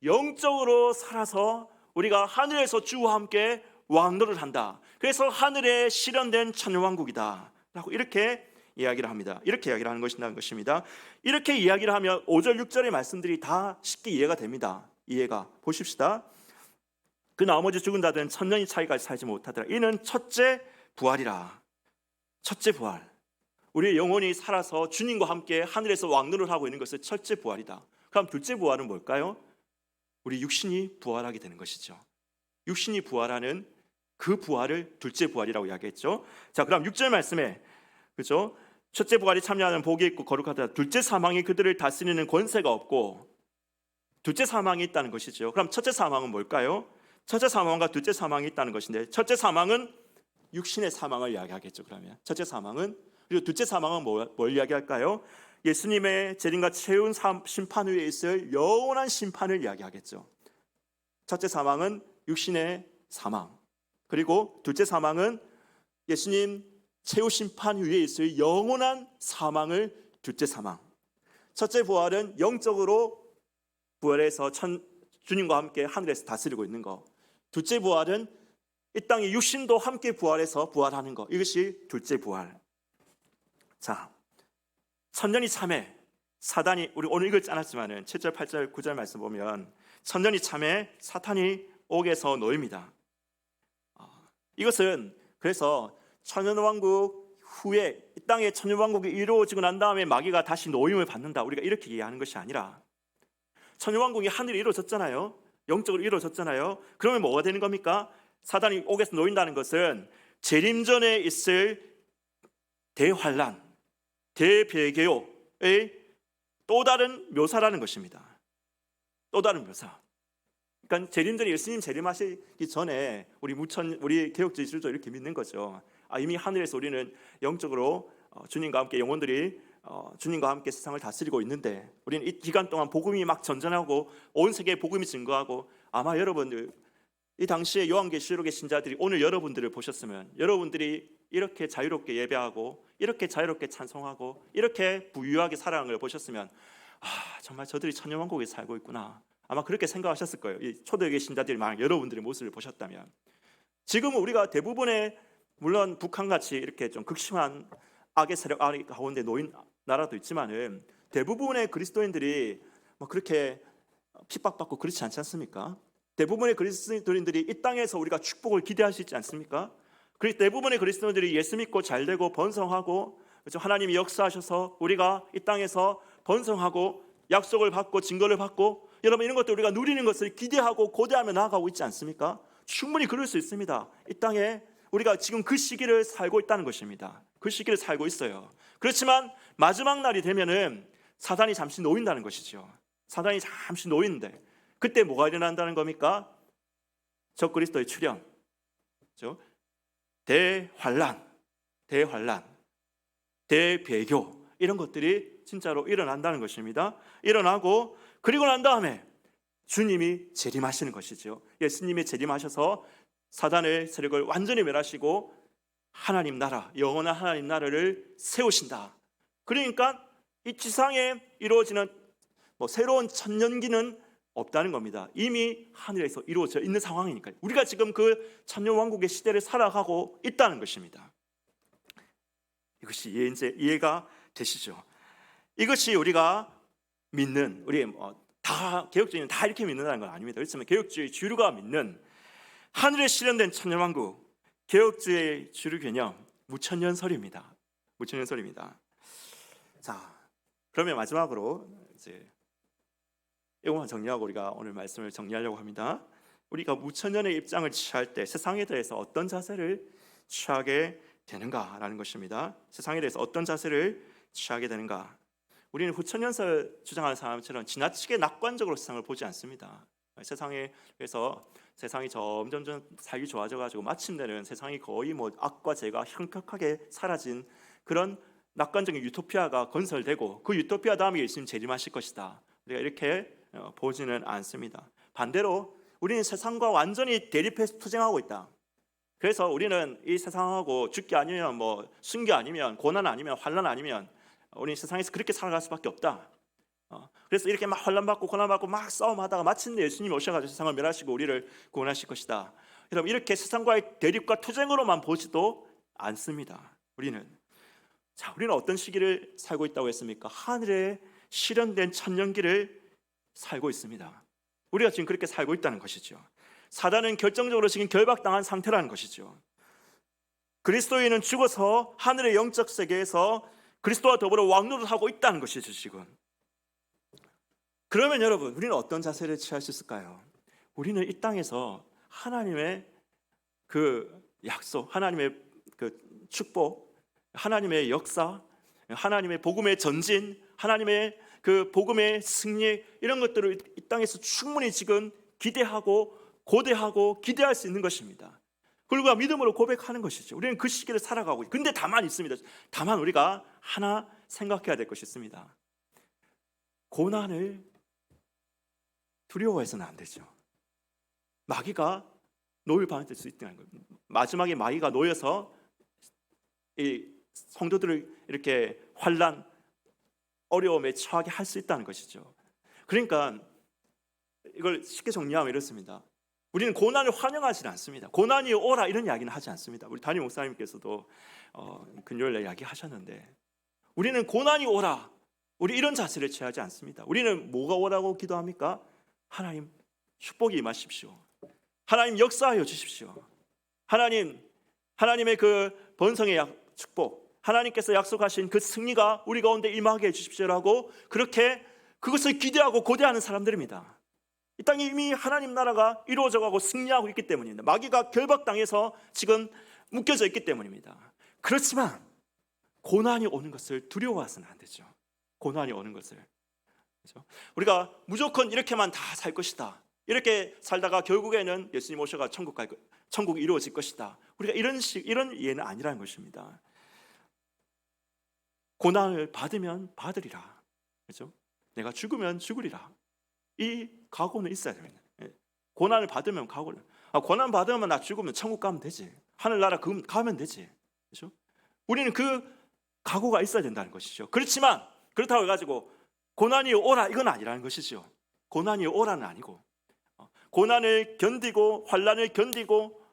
영적으로 살아서 우리가 하늘에서 주와 함께 왕노를 한다. 그래서 하늘에 실현된 천년왕국이다 라고 이렇게 이야기를 합니다. 이렇게 이야기를 하는 것입니다. 이렇게 이야기를 하면 5절 6절의 말씀들이 다 쉽게 이해가 됩니다. 보십시다. 그 나머지 죽은 자들은 천년이 차이까지 살지 못하더라. 이는 첫째 부활이라. 첫째 부활, 우리의 영혼이 살아서 주님과 함께 하늘에서 왕노를 하고 있는 것은 첫째 부활이다. 그럼 둘째 부활은 뭘까요? 우리 육신이 부활하게 되는 것이죠. 육신이 부활하는 그 부활을 둘째 부활이라고 이야기했죠. 자, 그럼 6절 말씀에, 그렇죠? 첫째 부활이 참여하는 복이 있고 거룩하다. 둘째 사망이 그들을 다스리는 권세가 없고, 둘째 사망이 있다는 것이죠. 그럼 첫째 사망은 뭘까요? 첫째 사망과 둘째 사망이 있다는 것인데, 첫째 사망은 육신의 사망을 이야기하겠죠. 그러면 첫째 사망은, 그리고 둘째 사망은 뭘 이야기할까요? 예수님의 재림과 최후 심판 후에 있을 영원한 심판을 이야기하겠죠. 첫째 사망은 육신의 사망, 그리고 둘째 사망은 예수님 최후 심판 후에 있을 영원한 사망을 둘째 사망. 첫째 부활은 영적으로 부활해서 주님과 함께 하늘에서 다스리고 있는 것. 둘째 부활은 이 땅의 육신도 함께 부활해서 부활하는 것. 이것이 둘째 부활. 자, 천년이 참해, 사단이, 우리 오늘 읽지 않았지만은 7절, 8절, 9절 말씀 보면 천년이 참해 사탄이 옥에서 놓입니다. 이것은 그래서 천년왕국 후에 이 땅에 천년왕국이 이루어지고 난 다음에 마귀가 다시 노임을 받는다, 우리가 이렇게 이해하는 것이 아니라, 천년왕국이 하늘에 이루어졌잖아요. 영적으로 이루어졌잖아요. 그러면 뭐가 되는 겁니까? 사단이 옥에서 놓인다는 것은 재림 전에 있을 대환란, 대배교의 또 다른 묘사라는 것입니다. 또 다른 묘사. 그러니까 재림 전에, 예수님 재림하시기 전에 우리 개혁주의 지도자 이렇게 믿는 거죠. 이미 하늘에서 우리는 영적으로 주님과 함께 영혼들이 주님과 함께 세상을 다스리고 있는데, 우리는 이 기간 동안 복음이 막 전전하고 온 세계에 복음이 증거하고, 아마 여러분들 이 당시에 요한계시록의 신자들이 오늘 여러분들을 보셨으면 여러분들이 이렇게 자유롭게 예배하고 이렇게 자유롭게 찬송하고 이렇게 부유하게 살아가는 걸 보셨으면 정말 저들이 천년왕국에 살고 있구나, 아마 그렇게 생각하셨을 거예요. 이 초대교회 신자들이 만약 여러분들의 모습을 보셨다면. 지금은 우리가 대부분의, 물론 북한같이 이렇게 좀 극심한 악의 세력 가운데 놓인 나라도 있지만은 대부분의 그리스도인들이 뭐 그렇게 핍박받고 그렇지 않지 않습니까? 대부분의 그리스도인들이 이 땅에서 우리가 축복을 기대할 수 있지 않습니까? 그리고 대부분의 그리스도인들이 예수 믿고 잘되고 번성하고, 그렇죠? 하나님이 역사하셔서 우리가 이 땅에서 번성하고 약속을 받고 증거를 받고, 여러분 이런 것들 우리가 누리는 것을 기대하고 고대하며 나아가고 있지 않습니까? 충분히 그럴 수 있습니다. 이 땅에 우리가 지금 그 시기를 살고 있다는 것입니다. 그 시기를 살고 있어요. 그렇지만 마지막 날이 되면은 사단이 잠시 놓인다는 것이죠. 사단이 잠시 놓이는데 그때 뭐가 일어난다는 겁니까? 적그리스도의 출현, 그렇죠? 대환란, 대배교, 이런 것들이 진짜로 일어난다는 것입니다. 일어나고 그리고 난 다음에 주님이 재림하시는 것이죠. 예수님이 재림하셔서 사단의 세력을 완전히 멸하시고 하나님 나라, 영원한 하나님 나라를 세우신다. 그러니까 이 지상에 이루어지는 새로운 천년기는 없다는 겁니다. 이미 하늘에서 이루어져 있는 상황이니까요. 우리가 지금 그 천년왕국의 시대를 살아가고 있다는 것입니다. 이것이 이제 이해가 되시죠? 이것이 우리가 믿는, 우리 다 개혁주의는 다 이렇게 믿는다는 건 아닙니다. 그렇지만 개혁주의 주류가 믿는 하늘에 실현된 천년왕국, 개혁주의 주류 개념, 무천년설입니다. 무천년설입니다. 자, 그러면 마지막으로 이제 이것만 정리하고 우리가 오늘 말씀을 정리하려고 합니다. 우리가 무천년의 입장을 취할 때 세상에 대해서 어떤 자세를 취하게 되는가라는 것입니다. 세상에 대해서 어떤 자세를 취하게 되는가. 우리는 후천년설 주장하는 사람처럼 지나치게 낙관적으로 세상을 보지 않습니다. 세상에서 세상이 점점 살기 좋아져가지고 마침내는 세상이 거의 악과 죄가 형격하게 사라진 그런 낙관적인 유토피아가 건설되고 그 유토피아 다음에 예수님 재림하실 것이다. 우리가 이렇게 보지는 않습니다. 반대로 우리는 세상과 완전히 대립해서 투쟁하고 있다. 그래서 우리는 이 세상하고 죽기 아니면 순교 아니면 고난 아니면 환난 아니면 우리는 세상에서 그렇게 살아갈 수밖에 없다. 그래서 이렇게 막 환난받고 고난받고 막 싸움하다가 마침내 예수님이 오셔가지고 세상을 멸하시고 우리를 구원하실 것이다. 여러분 이렇게 세상과의 대립과 투쟁으로만 보지도 않습니다. 우리는 어떤 시기를 살고 있다고 했습니까? 하늘에 실현된 천년기를 살고 있습니다. 우리가 지금 그렇게 살고 있다는 것이죠. 사단은 결정적으로 지금 결박당한 상태라는 것이죠. 그리스도인은 죽어서 하늘의 영적 세계에서 그리스도와 더불어 왕노를 하고 있다는 것이죠. 지금. 그러면 여러분 우리는 어떤 자세를 취할 수 있을까요? 우리는 이 땅에서 하나님의 그 약속, 하나님의 그 축복, 하나님의 역사, 하나님의 복음의 전진, 하나님의 그 복음의 승리, 이런 것들을 이 땅에서 충분히 지금 기대하고 고대하고 기대할 수 있는 것입니다. 그리고 믿음으로 고백하는 것이죠. 우리는 그 시기를 살아가고 있습니다. 근데 다만 있습니다. 다만 우리가 하나 생각해야 될 것이 있습니다. 고난을 두려워해서는 안 되죠. 마귀가 노를 받을 수 있다는 거예요. 마지막에 마귀가 놓여서 이 성도들을 이렇게 환난, 어려움에 처하게 할 수 있다는 것이죠. 그러니까 이걸 쉽게 정리하면 이렇습니다. 우리는 고난을 환영하지 않습니다. 고난이 오라 이런 이야기는 하지 않습니다. 우리 담임 목사님께서도 금요일에 이야기하셨는데 우리는 고난이 오라, 우리 이런 자세를 취하지 않습니다. 우리는 뭐가 오라고 기도합니까? 하나님 축복이 임하십시오. 하나님 역사하여 주십시오. 하나님의 그 번성의 축복, 하나님께서 약속하신 그 승리가 우리 가운데 임하게 해주십시오라고 그렇게 그것을 기대하고 고대하는 사람들입니다. 이 땅에 이미 하나님 나라가 이루어져가고 승리하고 있기 때문입니다. 마귀가 결박당해서 지금 묶여져 있기 때문입니다. 그렇지만 고난이 오는 것을 두려워해서는 안 되죠. 고난이 오는 것을, 그렇죠? 우리가 무조건 이렇게만 다 살 것이다, 이렇게 살다가 결국에는 예수님 오셔가 천국이 이루어질 것이다, 우리가 이런 이해는 아니라는 것입니다. 고난을 받으면 받으리라, 그렇죠? 내가 죽으면 죽으리라, 이 각오는 있어야 됩니다. 고난을 받으면 각오를, 고난 받으면 나 죽으면 천국 가면 되지, 하늘나라 가면 되지, 그렇죠? 우리는 그 각오가 있어야 된다는 것이죠. 그렇지만 그렇다고 해가지고 고난이 오라 이건 아니라는 것이죠. 고난이 오라는 아니고 고난을 견디고 환난을 견디고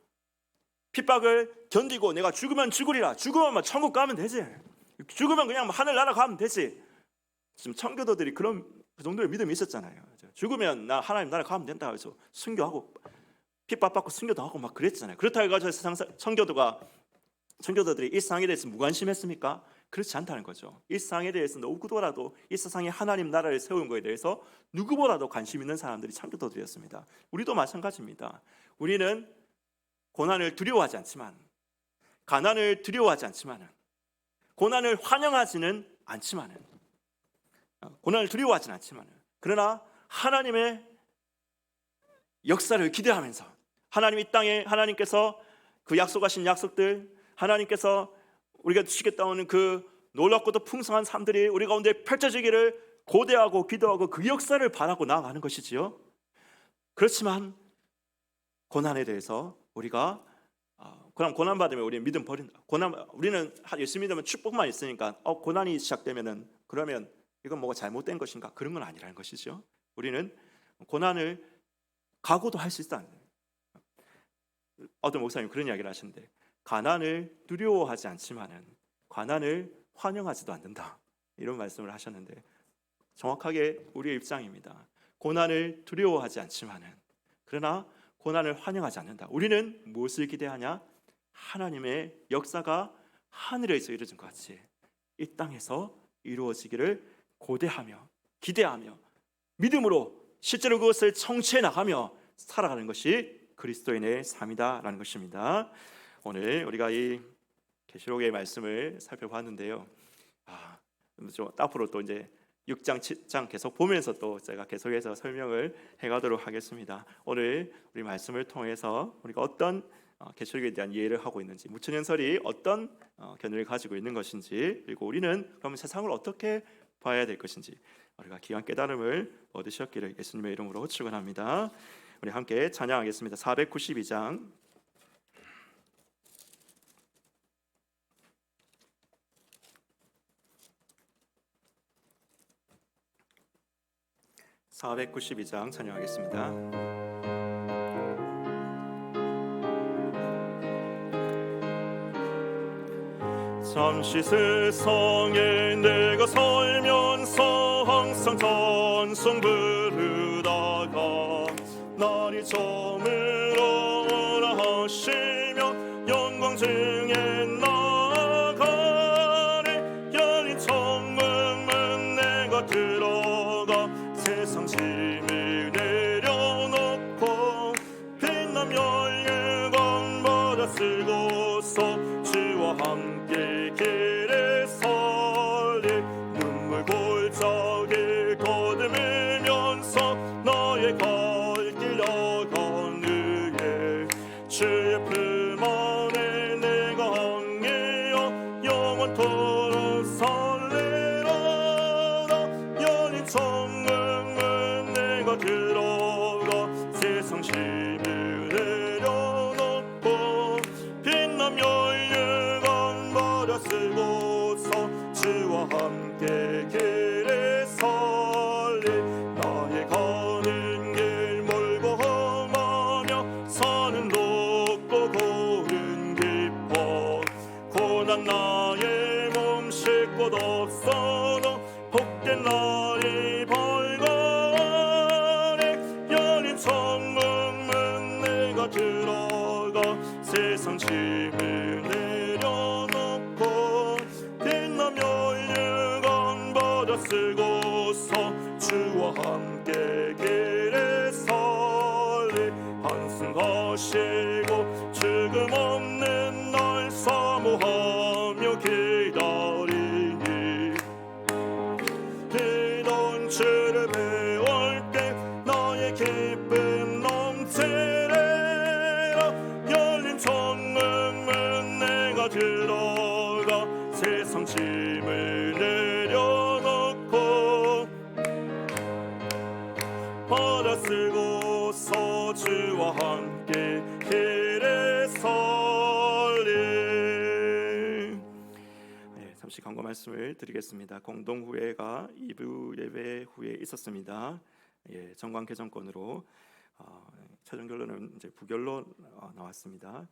핍박을 견디고 내가 죽으면 죽으리라. 죽으면 천국 가면 되지. 죽으면 그냥 하늘 날아가면 되지. 지금 청교도들이 그 정도의 믿음이 있었잖아요. 죽으면 나 하나님 나라 가면 된다 해서 순교하고 핍박받고 순교도 하고 막 그랬잖아요. 그렇다고 해서 청교도들이 일상에 대해서 무관심했습니까? 그렇지 않다는 거죠. 일상에 대해서 누구보다도 이 세상에 하나님 나라를 세우는 것에 대해서 누구보다도 관심 있는 사람들이 청교도들이었습니다. 우리도 마찬가지입니다. 우리는 고난을 두려워하지 않지만, 가난을 두려워하지 않지만, 고난을 환영하지는 않지만, 고난을 두려워하지는 않지만, 그러나 하나님의 역사를 기대하면서 하나님 이 땅에 하나님께서 그 약속하신 약속들, 하나님께서 우리가 주시겠다 하는 그 놀랍고도 풍성한 삶들이 우리 가운데 펼쳐지기를 고대하고 기도하고 그 역사를 바라고 나아가는 것이지요. 그렇지만 고난에 대해서 우리가 고난 받으면 우리는 믿음 버린다. 우리는 예수 믿으면 축복만 있으니까 고난이 시작되면은 그러면 이건 뭐가 잘못된 것인가? 그런 건 아니라는 것이죠. 우리는 고난을 각오도 할 수 있다. 어떤 목사님 그런 이야기를 하시는데 가난을 두려워하지 않지만은 가난을 환영하지도 않는다. 이런 말씀을 하셨는데 정확하게 우리의 입장입니다. 고난을 두려워하지 않지만은 그러나 고난을 환영하지 않는다. 우리는 무엇을 기대하냐? 하나님의 역사가 하늘에서 이루어진 것 같이 이 땅에서 이루어지기를 고대하며 기대하며 믿음으로 실제로 그것을 성취해 나가며 살아가는 것이 그리스도인의 삶이다라는 것입니다. 오늘 우리가 이 계시록의 말씀을 살펴봤는데요. 좀 앞으로 또 이제 6장, 7장 계속 보면서 또 제가 계속해서 설명을 해가도록 하겠습니다. 오늘 우리 말씀을 통해서 우리가 어떤 계시록에 대한 이해를 하고 있는지, 무천연설이 어떤 견해를 가지고 있는 것인지, 그리고 우리는 그러면 세상을 어떻게 봐야 될 것인지 우리가 귀한 깨달음을 얻으셨기를 예수님의 이름으로 축원합니다. 우리 함께 찬양하겠습니다. 492장 492장 찬양하겠습니다. 잠시 세상에 내가 살면서 항상 찬송 부르다가 날이 저물어 오라 하시며 영광 중에 나가리 열린 천문문 내가 들어가 세상 짐을 내려놓고 빛나며 영광 받아 쓰고서 주와 함께 길에 설리 눈물 골짜기 거듭으면서 너의 갈 길 나가느에 주의 품 안에 내가 항해여 영원토록 설레라 열린 천문문 내가 들어가 세상 짐을 내려놓고 빛나며 영광 받아 쓰고서 주와 함께 길에 설리 나의 가는 길 멀고 험하며 산은 높고 고른 깊어 고난 나의 몸 쉴 곳 없어도 복된 날이 밝아내 열린 천문문 내가 들어가 세상 짐을 내려놓고 빛나며 영광 받아 쓰고서 주와 함께 길에 설리 한숨하시고 죽음 없는 날 사모하며 기다리니 이런 주를 배울 때 나의 기쁨 넘치리라 열린 천문문 내가 들어가 세상 짐을 내려놓고 받아 쓰고서 주와 함께 길에 설리 잠시 광고 말씀을 드리겠습니다. 공동후회가 2부 예배 후에 있었습니다. 정관 개정권으로 최종 결론은 이제 부결로 나왔습니다.